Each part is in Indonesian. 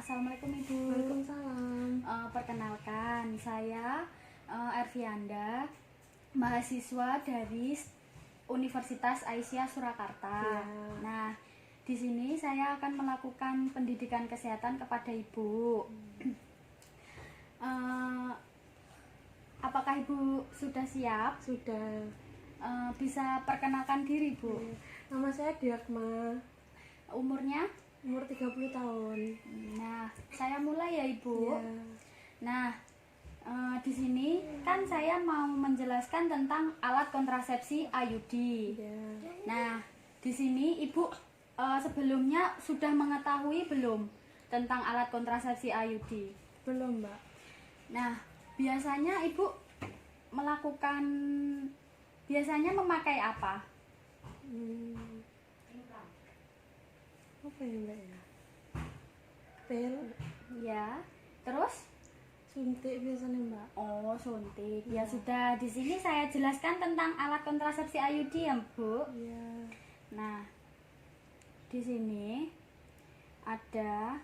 Assalamualaikum Ibu. Waalaikumsalam. Perkenalkan, saya Ervianda, mahasiswa dari Universitas Aisyah Surakarta. Ya. Nah, di sini saya akan melakukan pendidikan kesehatan kepada Ibu. Apakah Ibu sudah siap? Sudah. Bisa perkenalkan diri, Bu. Ya. Nama saya Diakma, Umurnya? umur 30 tahun. Nah, saya mulai ya, Ibu. Ya. Nah, di sini kan saya mau menjelaskan tentang alat kontrasepsi IUD. Ya. Nah, di sini Ibu sebelumnya sudah mengetahui belum tentang alat kontrasepsi IUD? Belum, Mbak. Nah, biasanya Ibu memakai apa? Apa ya, Mbak ya? Pil, Ya, terus? suntik biasanya, Mbak. Oh, suntik. Ya sudah, di sini saya jelaskan tentang alat kontrasepsi IUD ya, Bu. Ya. Nah, di sini ada.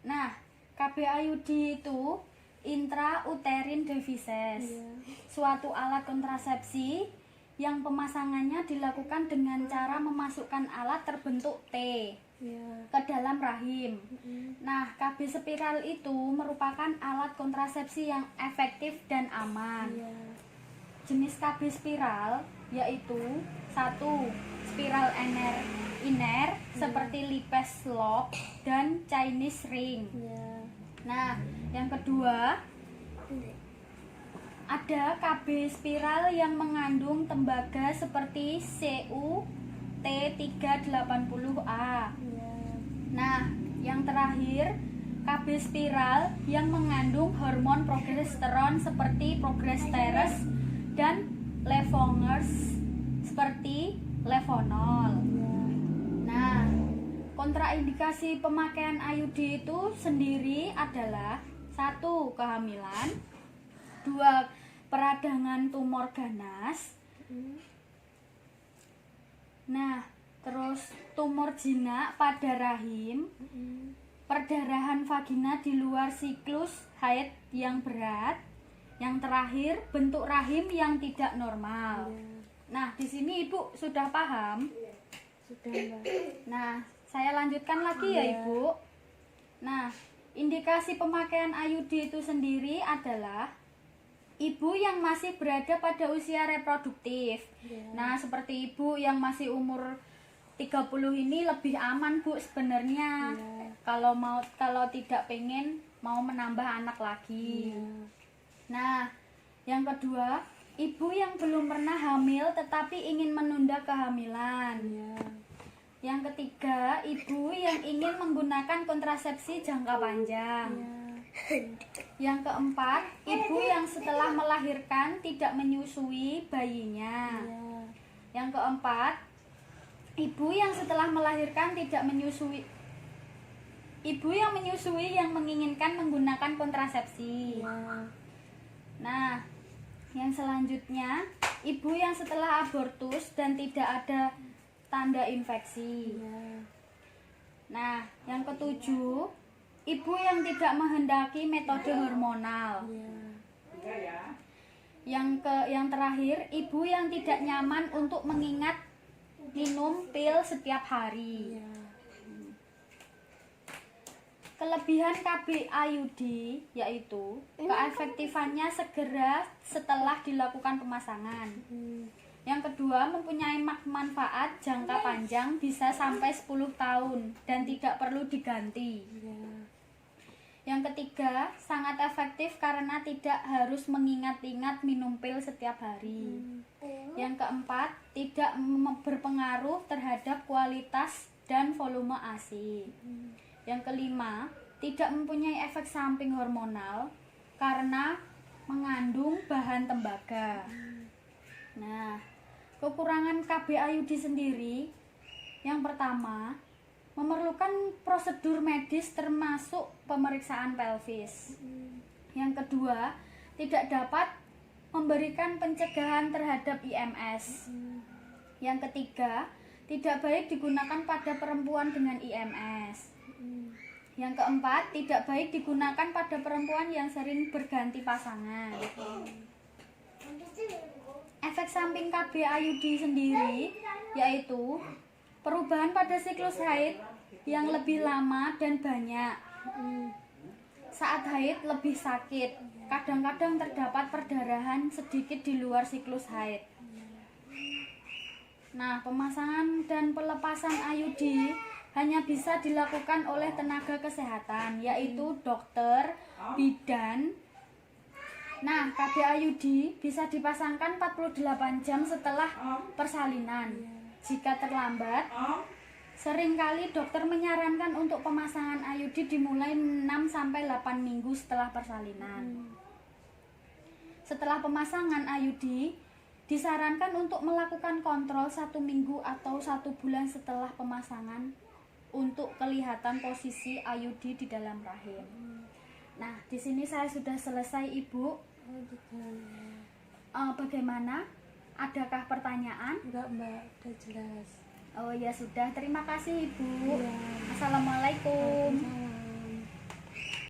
Nah, KB IUD itu intrauterine devices, Ya. suatu alat kontrasepsi yang pemasangannya dilakukan dengan cara memasukkan alat terbentuk T Ya. ke dalam rahim. Nah, KB spiral itu merupakan alat kontrasepsi yang efektif dan aman. Ya. Jenis KB spiral yaitu 1. Spiral iner seperti Lippes lock dan Chinese ring. Ya. Nah, yang kedua ada KB spiral yang mengandung tembaga seperti CUT380A. Ya. Nah, yang terakhir KB spiral yang mengandung hormon progesteron seperti progesteres dan levongers seperti levonol. Ya. Nah, kontraindikasi pemakaian IUD itu sendiri adalah 1. Kehamilan, 2. Peradangan tumor ganas. Nah, terus tumor jinak pada rahim, perdarahan vagina di luar siklus haid yang berat, yang terakhir bentuk rahim yang tidak normal. Ya. Nah, di sini Ibu sudah paham? Sudah, Mbak. Nah, saya lanjutkan lagi ya, Iya. Ibu. Nah, indikasi pemakaian IUD itu sendiri adalah ibu yang masih berada pada usia reproduktif. Iya. Nah, seperti ibu yang masih umur 30 ini lebih aman, Bu, sebenarnya. Iya. Kalau tidak pengen mau menambah anak lagi. Ya. Nah, yang kedua, ibu yang belum pernah hamil tetapi ingin menunda kehamilan. Ya. Yang ketiga, ibu yang ingin menggunakan kontrasepsi jangka panjang. Ya. Yang keempat, ibu yang setelah melahirkan tidak menyusui bayinya. Ya. Yang keempat, ibu yang setelah melahirkan tidak menyusui. Ibu yang menyusui yang menginginkan menggunakan kontrasepsi. Ya. Nah, yang selanjutnya, ibu yang setelah abortus dan tidak ada tanda infeksi. Ya. Nah, yang ketujuh, ibu yang tidak menghendaki metode hormonal. Ya. Yang terakhir, ibu yang tidak nyaman untuk mengingat minum pil setiap hari. Ya. Kelebihan KB IUD yaitu keefektifannya segera setelah dilakukan pemasangan. Yang kedua, mempunyai manfaat jangka panjang bisa sampai 10 tahun dan tidak perlu diganti. Ya. Yang ketiga, sangat efektif karena tidak harus mengingat-ingat minum pil setiap hari. Yang keempat, tidak berpengaruh terhadap kualitas dan volume ASI. Yang kelima, tidak mempunyai efek samping hormonal karena mengandung bahan tembaga. Nah, kekurangan KB IUD sendiri, yang pertama, memerlukan prosedur medis termasuk pemeriksaan pelvis. Yang kedua, tidak dapat memberikan pencegahan terhadap IMS. Yang ketiga, Tidak baik digunakan pada perempuan dengan IMS. Yang keempat, tidak baik digunakan pada perempuan yang sering berganti pasangan. Efek samping KB IUD sendiri yaitu perubahan pada siklus haid yang lebih lama dan banyak. Saat haid lebih sakit, kadang-kadang terdapat perdarahan sedikit di luar siklus haid. Nah, pemasangan dan pelepasan IUD hanya bisa dilakukan oleh tenaga kesehatan, yaitu dokter, bidan. Nah, KB IUD bisa dipasangkan 48 jam setelah persalinan. Jika terlambat, seringkali dokter menyarankan untuk pemasangan IUD dimulai 6-8 minggu setelah persalinan. Setelah pemasangan IUD, disarankan untuk melakukan kontrol 1 minggu atau 1 bulan setelah pemasangan untuk kelihatan posisi IUD di dalam rahim. Nah, di sini saya sudah selesai, Ibu. Bagaimana? Adakah pertanyaan? Enggak, Mbak, udah jelas. Oh ya sudah, terima kasih Ibu. Iya. Assalamualaikum. Waalaikumsalam.